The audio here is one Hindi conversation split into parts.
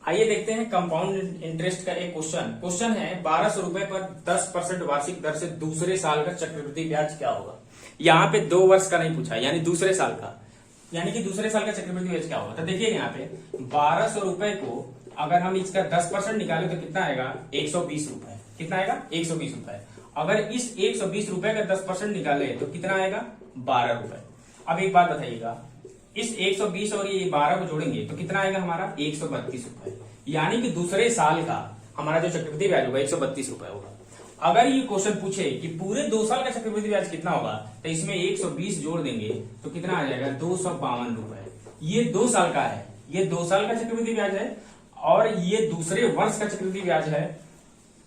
आइए देखते हैं कंपाउंड इंटरेस्ट का एक क्वेश्चन है 1200 रुपए पर 10% वार्षिक दर से दूसरे साल का चक्रवृद्धि ब्याज क्या होगा। यहाँ पे 2 वर्ष का नहीं पूछा, यानी दूसरे साल का, यानी कि दूसरे साल का चक्रवृद्धि ब्याज क्या होगा। तो देखिए यहाँ पे 1200 रुपए को अगर हम इसका 10% निकाले तो कितना आएगा 120 रुपए। कितना आएगा 120 रुपए। अगर इस 120 रुपए का 10% निकाले तो कितना आएगा 12 रुपए। अब एक बात बताइएगा, इस 120 और ये 12 को जोड़ेंगे तो कितना आएगा हमारा 132 रुपए। यानी कि दूसरे साल का हमारा जो चक्रवृद्धि ब्याज होगा 132 रुपए होगा। अगर ये क्वेश्चन पूछे कि पूरे 2 साल का चक्रवृद्धि ब्याज कितना होगा तो इसमें 120 जोड़ देंगे तो कितना आ जाएगा 252 रुपए। ये 2 साल का है, ये 2 साल का चक्रवृद्धि ब्याज है और ये दूसरे वर्ष का चक्रवृद्धि ब्याज है।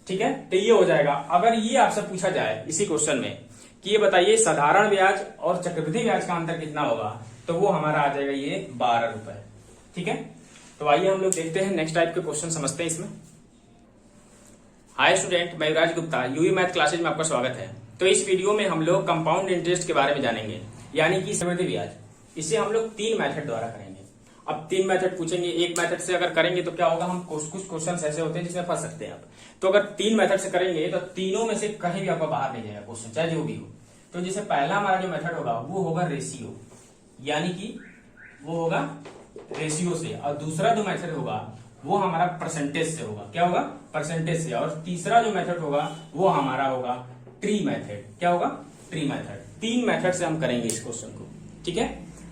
ठीक है, तो ये हो जाएगा। अगर ये आपसे पूछा जाए इसी क्वेश्चन में कि ये बताइए साधारण ब्याज और चक्रवृद्धि ब्याज का अंतर कितना होगा, तो वो हमारा आ जाएगा ये 12 रुपए। ठीक है, तो आइए हम लोग देखते हैं नेक्स्ट टाइप के क्वेश्चन समझते हैं इसमें। हाय स्टूडेंट, मैं युवराज गुप्ता, यूवी मैथ क्लासेज में आपका स्वागत है। तो इस वीडियो में हम लोग कंपाउंड इंटरेस्ट के बारे में जानेंगे, यानी कि चक्रवृद्धि ब्याज। इसे हम लोग 3 मेथड द्वारा करेंगे। अब 3 मेथड पूछेंगे, एक मेथड से अगर करेंगे तो क्या होगा, हम कुछ क्वेश्चन ऐसे होते हैं जिसमें फंस सकते हैं आप। तो अगर 3 मेथड से करेंगे तो तीनों में से कहीं भी आपका बाहर नहीं जाएगा क्वेश्चन, चाहे जो भी हो। तो जैसे पहला हमारा जो मेथड होगा वो होगा रेशियो, यानी कि वो होगा रेशियो से, और दूसरा जो मेथड होगा वो हमारा परसेंटेज से होगा। क्या होगा, परसेंटेज से। और तीसरा जो मेथड होगा वो हमारा होगा ट्री मेथड। क्या होगा, ट्री मेथड। 3 मेथड से हम करेंगे इस क्वेश्चन को। ठीक है,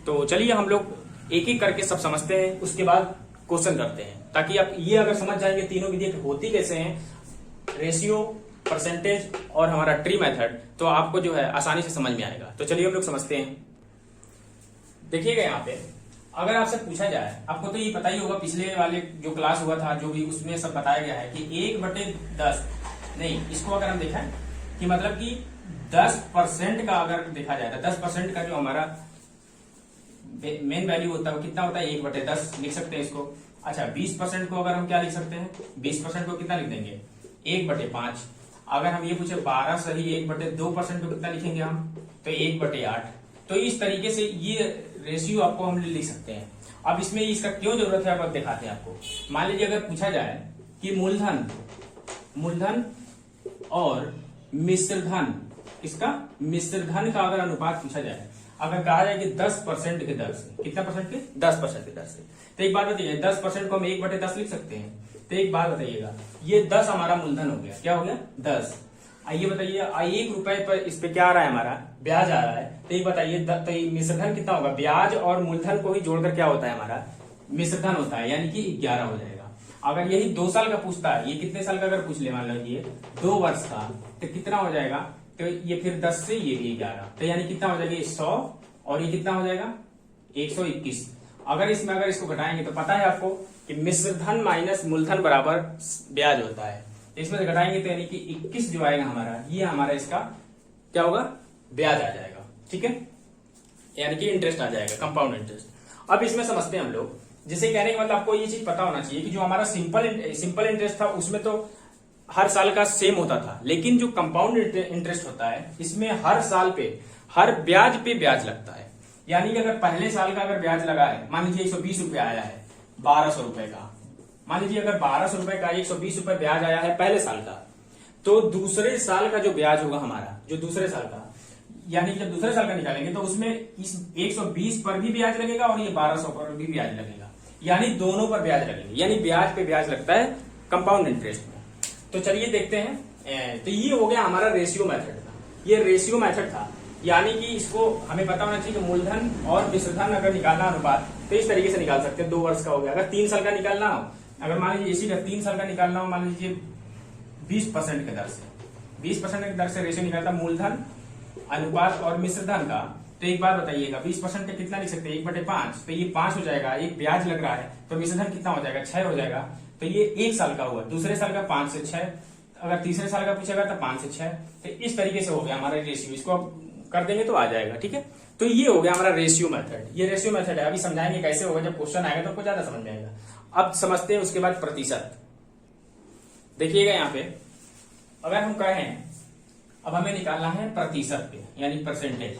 तो चलिए हम लोग एक एक करके सब समझते हैं, उसके बाद क्वेश्चन करते हैं, ताकि आप ये अगर समझ जाएंगे तीनों विधि होती कैसे हैं, रेशियो, परसेंटेज और हमारा ट्री मेथड, तो आपको जो है आसानी से समझ में आएगा। तो चलिए हम लोग समझते हैं। देखिएगा यहाँ पे अगर आपसे पूछा जाए, आपको तो ये पता ही होगा, पिछले वाले जो क्लास हुआ था जो भी, उसमें सब बताया गया है कि 1/10 नहीं, इसको अगर हम देखा कि मतलब कि 10% का अगर देखा जाए तो 10% का जो हमारा मेन वैल्यू होता है वो कितना होता है 1/10 लिख सकते हैं इसको। अच्छा, 20% को अगर हम क्या लिख सकते हैं, 20% को कितना लिख देंगे 1/5। अगर हम ये पूछे 12 सही 1/2% को कितना लिखेंगे हम, तो 1/8। तो इस तरीके से ये रेशियो आपको हम लिख सकते हैं। अब इसमें इसका क्यों जरूरत है अब दिखाते हैं आपको। मान लीजिए अगर पूछा जाए कि मूलधन और मिश्रधन, इसका मिश्रधन का अगर अनुपात पूछा जाए, अगर कहा जाए कि 10% के दर से, कितना परसेंट के 10% के दर से, तो एक बात बताइए 10% को हम 1/10 लिख सकते हैं। तो एक बात बताइएगा, ये 10 हमारा मूलधन हो गया। क्या हो गया 10। आइए बताइए 1 रुपए पर इस पे क्या आ रहा है हमारा ब्याज आ रहा है। तो ये बताइए तो मिश्रधन कितना होगा, ब्याज और मूलधन को ही जोड़कर क्या होता है हमारा मिश्रधन होता है, यानी कि 11 हो जाएगा। अगर यही 2 साल का पूछता है, ये कितने साल का अगर पूछ ले, मान लीजिए 2 वर्ष का, तो कितना हो जाएगा, तो ये फिर 10 से ये भी 11, तो यानी कितना हो जाएगा 100, और ये कितना हो जाएगा 121। अगर इसमें अगर इसको घटाएंगे तो पता है आपको कि मिश्रधन माइनस मूलधन बराबर ब्याज होता है। इसमें से घटाएंगे तो यानी कि 21 जो आएगा हमारा, ये हमारा इसका क्या होगा ब्याज आ जाएगा। ठीक है, यानी कि इंटरेस्ट आ जाएगा, कंपाउंड इंटरेस्ट। अब इसमें समझते हैं हम लोग, जिसे कहने का मतलब आपको ये चीज पता होना चाहिए कि जो हमारा सिंपल इंटरेस्ट था उसमें तो हर साल का सेम होता था, लेकिन जो कंपाउंड इंटरेस्ट होता है इसमें हर साल पे हर ब्याज पे ब्याज लगता है। यानी कि अगर पहले साल का अगर ब्याज लगा है, मान लीजिए 120 रुपए आया है 1200 रुपए का, मान लीजिए अगर 1200 रुपए का 120 रुपए ब्याज आया है पहले साल का, तो दूसरे साल का जो ब्याज होगा हमारा, जो दूसरे साल का, यानी जब दूसरे साल का निकालेंगे तो उसमें इस 120 पर भी ब्याज लगेगा और ये 1200 पर भी ब्याज लगेगा, यानी दोनों पर ब्याज लगेंगे, यानी ब्याज पे ब्याज लगता है कंपाउंड इंटरेस्ट में। तो चलिए देखते हैं। तो ये हो गया हमारा रेशियो मेथड था, ये रेशियो मेथड था, यानी कि इसको हमें पता होना चाहिए कि मूलधन और मिश्रधन अगर निकालना अनुपात तो इस तरीके से निकाल सकते हैं। 2 वर्ष का हो गया, अगर 3 साल का निकालना हो, अगर मान लीजिए इसी का 3 साल का निकालना हो, मान लीजिए 20% के दर से, 20% के दर से रेशियो निकालता मूलधन अनुपात और मिश्रधन का। तो एक बार बताइएगा 20% का कितना लिख सकते हैं 1/5, तो ये 5 हो जाएगा, एक ब्याज लग रहा है, तो मिश्रधन कितना हो जाएगा 6 हो जाएगा। तो ये 1 साल का हुआ, दूसरे साल का 5 से 6, अगर तीसरे साल का पूछेगा तो 5 से 6। तो इस तरीके से हो गया हमारा रेशियो, इसको आप कर देंगे तो आ जाएगा। ठीक है, तो ये हो गया हमारा रेशियो मेथड। ये रेशियो मेथड है, अभी समझाएंगे कैसे होगा, जब क्वेश्चन आएगा तो आपको ज्यादा समझ में आएगा। अब समझते हैं उसके बाद प्रतिशत। देखिएगा यहाँ पे अगर हम कहें अब हमें निकालना है प्रतिशत पे, यानी परसेंटेज।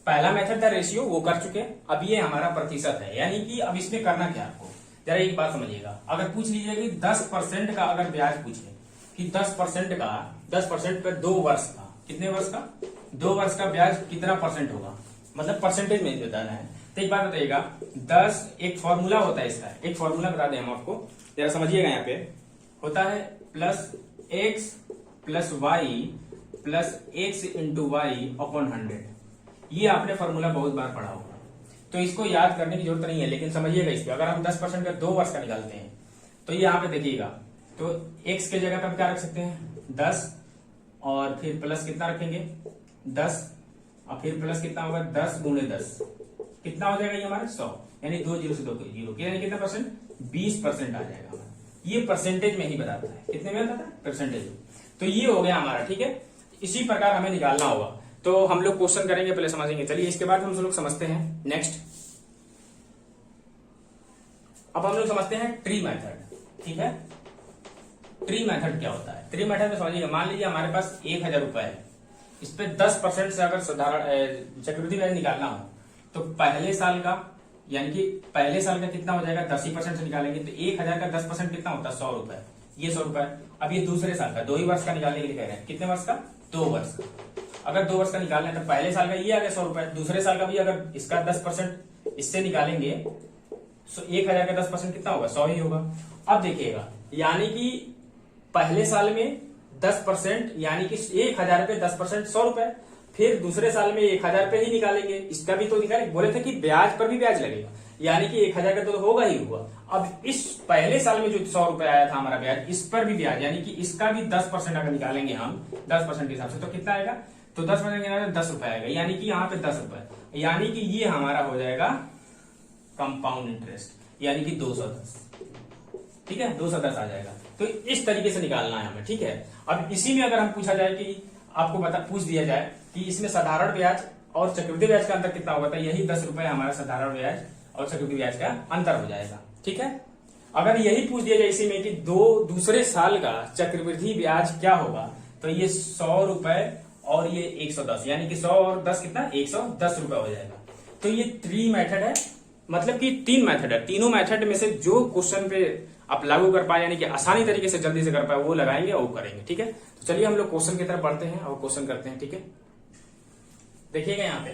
पहला मेथड था रेशियो, वो कर चुके, अब ये हमारा प्रतिशत है। यानी कि अब इसमें करना क्या आपको, जरा एक बात समझिएगा। अगर पूछ लीजिए कि 10% का अगर ब्याज पूछे कि 10% पे 2 वर्ष का, कितने वर्ष का, 2 वर्ष का ब्याज कितना परसेंट होगा, मतलब परसेंटेज में बताना है। तो एक बात बताइएगा, 10 एक फॉर्मूला होता है इसका, एक फॉर्मूला बता दें हम आपको, जरा समझिएगा। यहाँ पे होता है plus x plus y plus x into y upon 100। ये आपने फॉर्मूला बहुत बार पढ़ा होगा, तो इसको याद करने की जरूरत नहीं है, लेकिन समझिएगा इस पे। अगर हम 10% का 2 वर्ष का निकालते हैं तो ये यहाँ पे देखिएगा, तो x के जगह पे हम क्या रख सकते हैं 10, और फिर प्लस कितना रखेंगे 10, और फिर प्लस कितना होगा 10 गुणे 10, कितना हो जाएगा ये हमारे 100, यानी 2 जीरो से 2 जीरो, यानी कितना परसेंट, 20% आ जाएगा हमारा। ये परसेंटेज में ही बताता है, कितने में बताता है, परसेंटेज। तो ये हो गया हमारा, ठीक है। इसी प्रकार हमें निकालना होगा, तो हम लोग क्वेश्चन करेंगे, पहले समझेंगे। चलिए इसके बाद हम लोग समझते हैं नेक्स्ट। अब हम लोग समझते हैं ट्री मेथड, ठीक है। ट्री मेथड क्या होता है, ट्री मेथड में समझिएगा, मान लीजिए हमारे पास 1000 रुपए है, इस पे 10% से अगर साधारण चक्रवृद्धि ब्याज निकालना हो तो पहले साल का, यानी कि पहले साल का कितना हो जाएगा, 10% से निकालेंगे तो 1000 का 10% कितना होता है 100 रुपए, ये 100 रुपए। अब ये दूसरे साल का 2 ही वर्ष का निकालने के लिए कह रहे हैं, कितने वर्ष का, 2 वर्ष का। अगर 2 वर्ष का निकालना है तो पहले साल का ये आ गया 100 रुपए, दूसरे साल का भी अगर इसका 10% इससे निकालेंगे तो 1000 का 10% कितना होगा, 100 ही होगा। अब देखिएगा, यानी कि पहले साल में 10%, यानी कि 1000 पे 10% 100 रुपए, फिर दूसरे साल में 1000 पे ही निकालेंगे, इसका भी तो निकालेंगे, बोले थे कि ब्याज पर भी ब्याज लगेगा, यानी कि 1000 का तो होगा ही होगा। अब इस पहले साल में जो 100 रुपए आया था हमारा ब्याज, इस पर भी ब्याज, यानी कि इसका भी 10% अगर निकालेंगे हम 10% के हिसाब से, तो कितना आएगा, तो 10% 10 रुपए आएगा, यानी कि यहाँ पे 10 रुपए, यानी कि ये हमारा हो जाएगा कंपाउंड इंटरेस्ट, यानी कि 210, ठीक है, 210 आ जाएगा। तो इस तरीके से निकालना है हमें, ठीक है। अब इसी में अगर हम पूछा जाए कि आपको पूछ दिया जाए कि इसमें साधारण ब्याज और चक्रवृद्धि ब्याज का अंतर कितना होगा, तो यही 10 रुपए हमारा साधारण ब्याज और चक्रवृद्धि ब्याज का अंतर हो जाएगा, ठीक है। अगर यही पूछ दिया जाए इसी में कि दूसरे साल का चक्रवृद्धि ब्याज क्या होगा, तो ये 100 रुपए और ये 110, यानी कि 100 और 10 कितना, 110 रुपए हो जाएगा। तो ये 3 मेथड है, मतलब कि 3 मेथड है, तीनों मेथड में से जो क्वेश्चन पे आप लागू कर पाए, यानी कि आसानी तरीके से जल्दी से कर पाए, वो लगाएंगे और वो करेंगे, ठीक है। तो चलिए हम लोग क्वेश्चन की तरफ बढ़ते हैं और क्वेश्चन करते हैं, ठीक है। देखिएगा यहाँ पे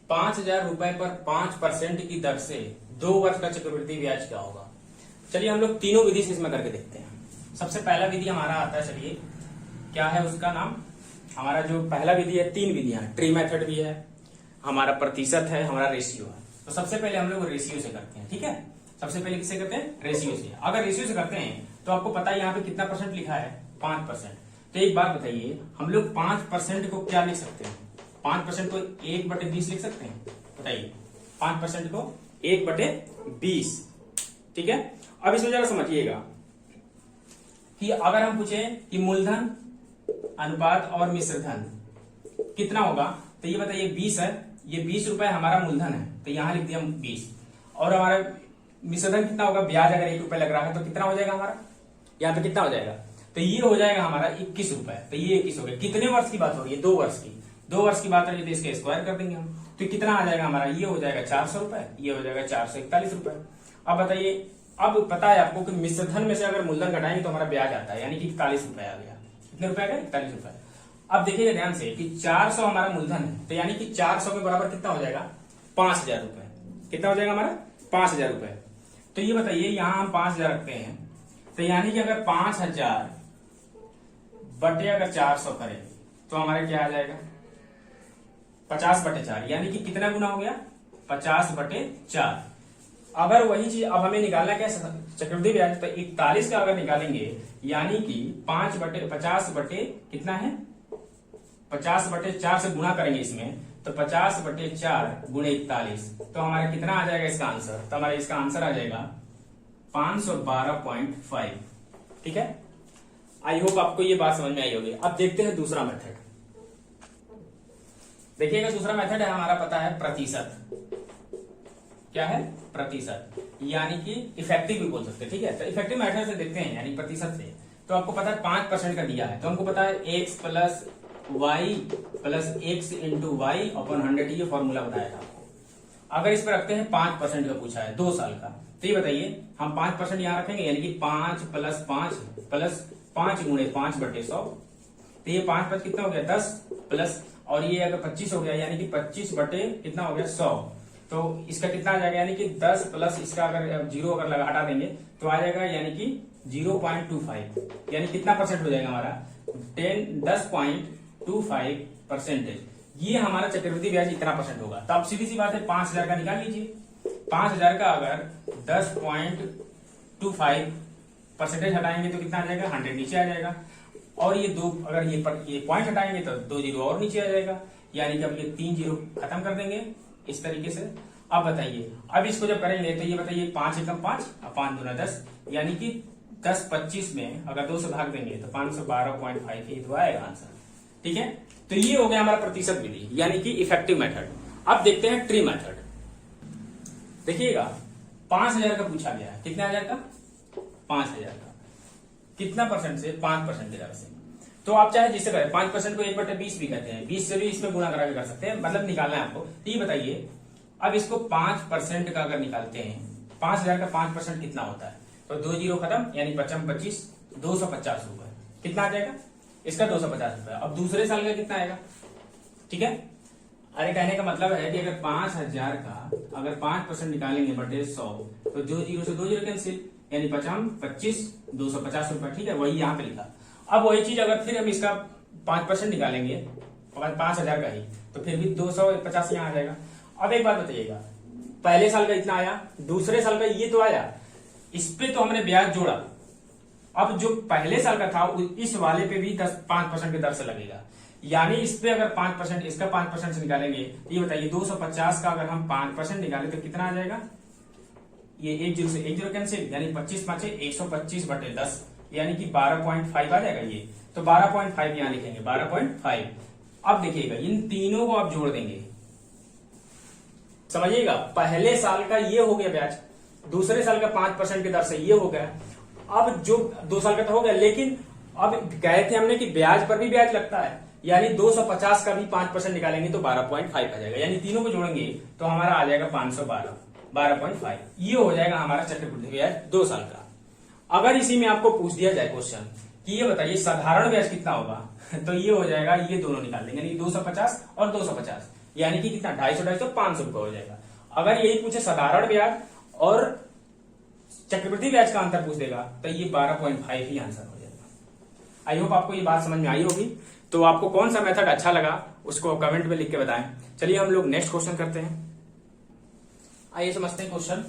5000 रुपए पर 5% की दर से 2 वर्ष का चक्रवृद्धि ब्याज क्या होगा। चलिए हम लोग तीनों विधि से इसमें करके देखते हैं। सबसे पहला विधि हमारा आता है, चलिए क्या है उसका नाम, हमारा जो पहला विधि है, 3 विधियां, ट्री मेथड भी है, हमारा प्रतिशत है, हमारा रेशियो है। तो सबसे पहले हम लोग रेशियो से करते हैं, ठीक है। सबसे पहले किससे करते हैं, रेशियो से। अगर रेशियो से करते हैं तो आपको पता है यहाँ पे कितना परसेंट लिखा है, 5%। तो एक बात बताइए, हम लोग 5% को क्या लिख सकते हैं, 5% को 1/20 लिख सकते हैं, बताइए। 5% को 1/20, ठीक है। अब इसमें जरा समझिएगा कि अगर हम पूछे कि मूलधन अनुपात और मिश्र धन कितना होगा, तो ये बताइए 20 है, ये 20 रुपए हमारा मूलधन है, तो यहां लिख दिया 20, और हमारा मिश्र धन कितना होगा, ब्याज अगर 1 रुपए लग रहा है तो कितना हो जाएगा हमारा, यहाँ पे कितना हो जाएगा, तो ये हो जाएगा हमारा 21 रुपए। तो ये 21 हो गया, कितने वर्ष की बात हो रही है, 2 वर्ष की, 2 वर्ष की बात हो रही है, तो इसके स्क्वायर कर देंगे हम, तो कितना आ जाएगा हमारा, ये हो जाएगा 400 रुपए, ये हो जाएगा 441 रुपए। अब बताइए, अब पता है आपको कि मिश्र धन में से अगर मूलधन घटाएंगे तो हमारा ब्याज आता है, यानी कि 41 रुपए आ गया, कितने रुपए आ गया, 41 रुपए। अब देखिएगा ध्यान से कि 400 हमारा मूलधन है, तो यानी कि 400 के बराबर कितना हो जाएगा, 5000 रुपए, कितना हो जाएगा हमारा, 5000 रुपए। तो ये बताइए, यहां हम 5000 रखते हैं, तो यानी कि अगर 5000 बटे अगर 400 करें तो हमारा क्या आ जाएगा, 50/4, यानी कि कितना गुना हो गया, 50/4। अगर वही चीज अब हमें निकालना क्या है, चक्रवृद्धि ब्याज, तो 41 का अगर निकालेंगे, यानी कि 50 बटे कितना है, 50/4 से गुणा करेंगे इसमें, तो 50/4 गुणे 41, तो हमारा कितना आ जाएगा इसका आंसर, तो हमारा इसका आंसर आ जाएगा 512.5, ठीक है। आई होप आपको ये बात समझ में आई होगी। अब देखते हैं दूसरा मेथड। देखिएगा दूसरा मेथड है हमारा, पता है प्रतिशत, क्या है, प्रतिशत, यानी कि इफेक्टिव भी बोल सकते हैं, ठीक है। तो इफेक्टिव मेथड से देखते हैं, यानी प्रतिशत से। तो आपको पता है 5% का दिया है, तो हमको पता है x plus y plus x into y upon 100, ये फॉर्मूला बताया था आपको। अगर इस पर रखते हैं 5% का पूछा है 2 साल का, तो ये बताइए हम 5% यहां रखेंगे, यानी कि 5 प्लस 5 गुणे 5/100, तो ये 5 कितना हो गया 10, प्लस और ये अगर 25 हो गया, यानी कि 25 बटे कितना हो गया 100, तो इसका कितना आ जाएगा, यानी कि 10 प्लस इसका अगर 0 अगर लगा हटा देंगे तो आ जाएगा, यानी कि 0.25, यानी कितना परसेंट हो जाएगा हमारा 10.25%। ये हमारा चक्रवृद्धि ब्याज इतना परसेंट होगा। तो अब सीधी सी बात है 5,000 का निकाल लीजिए। 5,000 का अगर 10.25% हटाएंगे तो कितना आ जाएगा 100 नीचे आ जाएगा, और ये दो अगर ये पॉइंट हटाएंगे तो 2 जीरो और नीचे आ जाएगा, यानी कि अब ये 3 जीरो खत्म कर देंगे इस तरीके से। अब बताइए, अब इसको जब करेंगे तो ये बताइए 5 एकम 5 और 5 दूना 10, यानी कि 10/25 में अगर 2 से भाग देंगे तो 512.5 ही तो आएगा आंसर। ठीक है, तो ये हो गया हमारा प्रतिशत विधि, यानी कि इफेक्टिव मेथड। अब देखते हैं ट्री मेथड। देखिएगा 5,000 का पूछा गया है, कितने हजार का 5,000 का, कितना परसेंट से 5% की दर से। तो आप चाहे जिससे करें 5% को 1/20 भी कहते हैं, 20 से भी इसमें गुणा करा के कर सकते हैं, मतलब निकालना है आपको। तो ये बताइए अब इसको 5% का अगर निकालते हैं, 5,000 का 5% कितना होता है, तो 2 जीरो खत्म, यानी 25 250 रुपए कितना आ जाएगा इसका 250 रुपए। अब दूसरे साल का कितना आएगा, ठीक है। अरे कहने का मतलब है कि अगर 5,000 का अगर 5% निकालेंगे बटे 100, तो 2 जीरो से 2 जीरो कैंसिल, यानी 25 250 रुपए। ठीक है, वही यहाँ पे लिखा। अब वही चीज अगर फिर हम इसका 5% निकालेंगे 5,000 का ही, तो फिर भी 250 यहाँ आ जाएगा। अब एक बात बताइएगा, पहले साल का इतना आया, दूसरे साल का ये तो आया, इस पे तो हमने ब्याज जोड़ा। अब जो पहले साल का था इस वाले पे भी 5% की दर से लगेगा, यानी इस पे अगर 5% इसका 5% से निकालेंगे, ये बताइए 250 का अगर हम 5% निकाले तो कितना आ जाएगा, ये 1 जीरो से 1 जीरो कैंसिल, यानी 25 5 125/10, यानी कि 12.5 आ जाएगा ये। तो 12.5 यहां लिखेंगे 12.5। अब देखिएगा इन तीनों को आप जोड़ देंगे, समझिएगा पहले साल का ये हो गया ब्याज, दूसरे साल का 5% की दर से ये हो गया। अब जो 2 साल का तो हो गया, लेकिन अब कहे थे हमने कि ब्याज पर भी ब्याज लगता है, यानी 250 का भी 5% निकालेंगे तो 12.5 आ जाएगा, यानी तीनों को जोड़ेंगे तो हमारा आ जाएगा 12.5। ये हो जाएगा हमारा चक्रवृद्धि ब्याज 2 साल का। अगर इसी में आपको पूछ दिया जाए क्वेश्चन कि ये बताइए साधारण ब्याज कितना होगा, तो ये हो जाएगा, ये दोनों निकाल देंगे, यानी 250 और 250, यानी कि कितना 250 500 रुपए हो जाएगा। अगर यही पूछे साधारण ब्याज और चक्रवृद्धि ब्याज का अंतर पूछ देगा तो ये 12.5 ही आंसर हो जाएगा। आई होप आपको ये बात समझ में आई होगी। तो आपको कौन सा मेथड अच्छा लगा उसको कमेंट में लिख के बताएं। चलिए हम लोग नेक्स्ट क्वेश्चन करते हैं। आइए समझते हैं क्वेश्चन।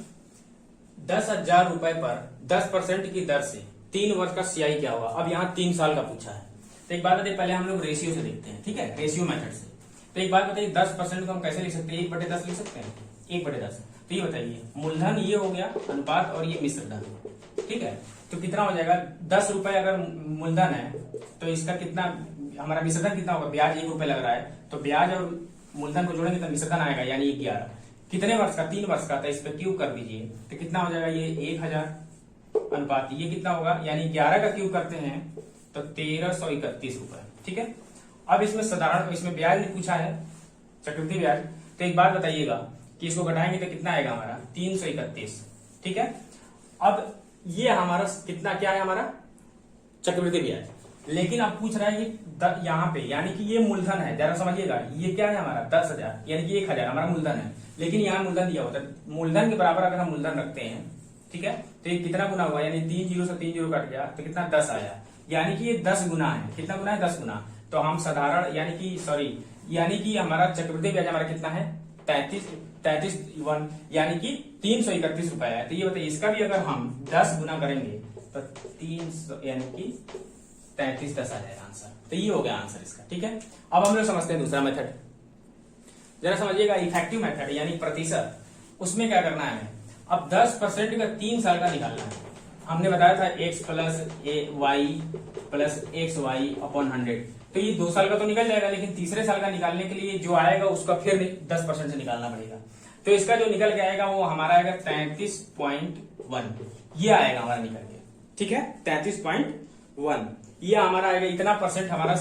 10,000 रुपए पर 10% की दर से 3 वर्ष का CI क्या होगा। अब यहाँ 3 साल का पूछा है, तो एक बात बताइए, पहले हम लोग रेशियो से देखते हैं, ठीक है, रेशियो मेथड से। तो एक बात बताइए 10% को हम कैसे लिख सकते हैं, 1/10 लिख सकते हैं, 1/10। तो ये बताइए मूलधन ये हो गया अनुपात और ये मिश्र धन, ठीक है। तो कितना हो जाएगा, 10 रुपए अगर मूलधन है तो इसका कितना हमारा मिश्र धन कितना होगा, ब्याज 1 रुपए लग रहा है, तो ब्याज और मूलधन को जोड़ेंगे तो मिश्र धन आएगा, यानी 11। कितने वर्ष का, 3 वर्ष का, तो इस पे क्यूब कर दीजिए तो कितना हो जाएगा, ये 1000 अनुपात ये कितना होगा, यानी 11 का क्यूब करते हैं तो 1331 रुपए, ठीक है। अब इसमें साधारण इसमें ब्याज नहीं पूछा है, चक्रवृद्धि ब्याज। तो एक बात बताइएगा कि इसको घटाएंगे तो कितना आएगा हमारा 331, ठीक है। अब ये हमारा कितना क्या है हमारा चक्रवृद्धि ब्याज, लेकिन अब पूछ रहा है ये यहाँ पे, यानी कि ये मूलधन है, जरा समझिएगा, ये क्या है हमारा 10,000, यानी कि 1,000 हमारा मूलधन है, लेकिन यहाँ मूलधन दिया होता है, मूलधन के बराबर अगर हम मूलधन रखते हैं, ठीक है, तो ये कितना गुना हुआ, यानी 3 जीरो से 3 जीरो कट गया तो कितना 10 आया, यानी कि ये 10 गुना है। कितना गुना है, 10 गुना। तो हम साधारण यानी कि हमारा चक्रवृद्धि ब्याज हमारा कितना है 33 यानी कि 331 रुपए है। तो ये बताइए इसका भी अगर हम 10 गुना करेंगे तो 300 यानी कि 3310 आ जाएगा आंसर। तो ये हो गया आंसर इसका, ठीक है। अब हम लोग समझते हैं दूसरा मेथड, जरा समझिएगा इफेक्टिव मेथड यानी प्रतिशत। उसमें क्या करना है, अब 10% का 3 साल का निकालना है। हमने बताया था x plus y plus x y upon 100, तो ये 2 साल का तो निकल जाएगा, लेकिन तीसरे साल का निकालने के लिए जो आएगा उसका फिर 10% से निकालना पड़ेगा। तो इसका जो निकल के आएगा वो हमारा आएगा 33.1, ये आएगा हमारा निकल के, ठीक है, 33.1 ये हमारा आएगा। इतना परसेंट हमारा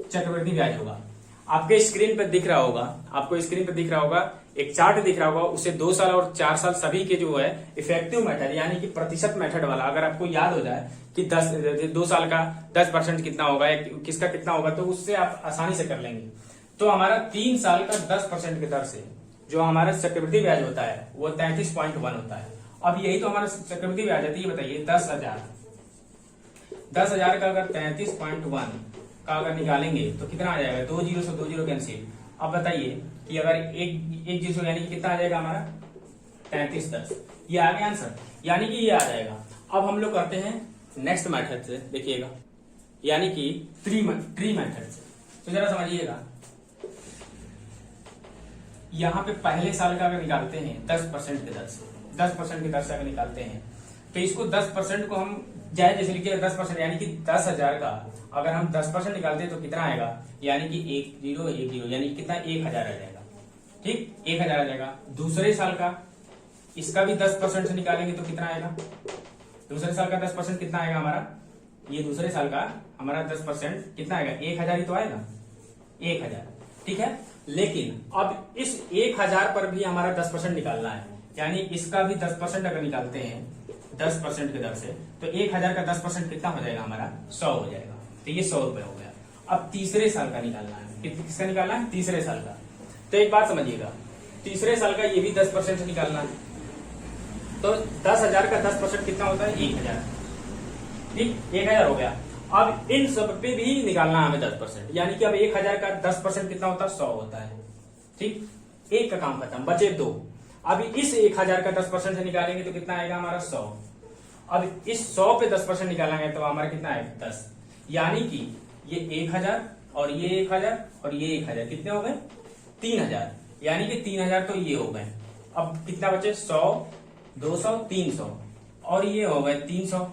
चक्रवृद्धि ब्याज होगा। आपके स्क्रीन पर दिख रहा होगा, आपको स्क्रीन पर दिख रहा होगा, एक चार्ट दिख रहा होगा, उसे 2 साल और 4 साल सभी के जो है इफेक्टिव मेथड यानी कि प्रतिशत मेथड वाला अगर आपको याद हो जाए कि 2 साल का 10% कितना होगा, किसका कितना होगा, तो उससे आप आसानी से कर लेंगे। तो हमारा 3 साल का 10% की दर से जो हमारा चक्रवृद्धि ब्याज होता है वो 33.1 होता है। अब यही तो हमारा चक्रवृद्धि ब्याज है। ये बताइए 10,000 का अगर 33.1 का अगर निकालेंगे तो कितना आ जाएगा, 2 जीरो से 2 जीरो कैंसिल। अब बताइए कि अगर एक जीरो यानी कि कितना आ जाएगा हमारा 3310, ये आ गया आंसर, यानी कि ये आ जाएगा। अब हम लोग करते हैं नेक्स्ट मेथड से, देखिएगा यानी कि ट्री मेथड से। तो जरा समझिएगा, यहाँ पे पहले साल का अगर निकालते हैं 10% की दर से, 10% की दर से अगर निकालते हैं तो इसको 10% को हम चाहे जैसे लिखिए 10% यानी कि 10,000 का अगर हम 10% निकालते हैं तो कितना आएगा, यानी कि 1010 यानी कि कितना 1,000 आ जाएगा। ठीक, 1,000 आ जाएगा। दूसरे साल का इसका भी 10% से निकालेंगे तो कितना आएगा, दूसरे साल का 10% कितना आएगा हमारा, ये दूसरे साल का हमारा 10% कितना आएगा, 1,000 ही तो आएगा, 1,000। ठीक है, लेकिन अब इस 1,000 पर भी हमारा 10% निकालना है, यानी इसका भी 10% अगर निकालते हैं 10% की दर से तो 1,000 का 10% कितना हो जाएगा हमारा, 100 हो जाएगा। तो ये 100 रुपए हो गया। अब तीसरे साल का निकालना है, किसका निकालना है, तीसरे साल का। तो एक बात समझिएगा, तीसरे साल का ये भी 10% से निकालना है, तो 10,000 का 10% कितना होता है, 1,000। ठीक, 1,000 हो गया। अब इन सब पे भी निकालना है हमें 10%, यानी कि अब 1,000 का 10% कितना होता है, 100 होता है। ठीक, एक का काम खत्म, बचे 2। अब इस 1,000 का 10% से निकालेंगे तो कितना आएगा हमारा, 100। अब इस 100 पे 10% निकालेंगे तो हमारा कितना आएगा, 10। यानी कि ये 1,000 और ये 1,000 और ये 1,000 कितने हो गए, 3,000। यानी कि 3,000 तो ये हो गए। अब कितना बचे, 100, 200, 300 और ये हो गए 300।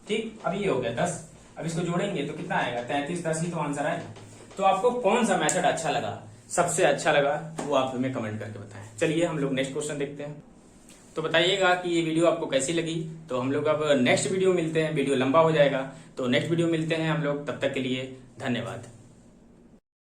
ठीक, अब ये हो गया 10। अब इसको जोड़ेंगे तो कितना आएगा, 3310 ही तो आंसर आएगा। तो आपको कौन सा मेथड अच्छा लगा, सबसे अच्छा लगा, वो आप हमें कमेंट करके बताएं। चलिए हम लोग नेक्स्ट क्वेश्चन देखते हैं। तो बताइएगा कि ये वीडियो आपको कैसी लगी। तो हम लोग अब नेक्स्ट वीडियो मिलते हैं, वीडियो लंबा हो जाएगा, तो नेक्स्ट वीडियो मिलते हैं हम लोग, तब तक के लिए धन्यवाद।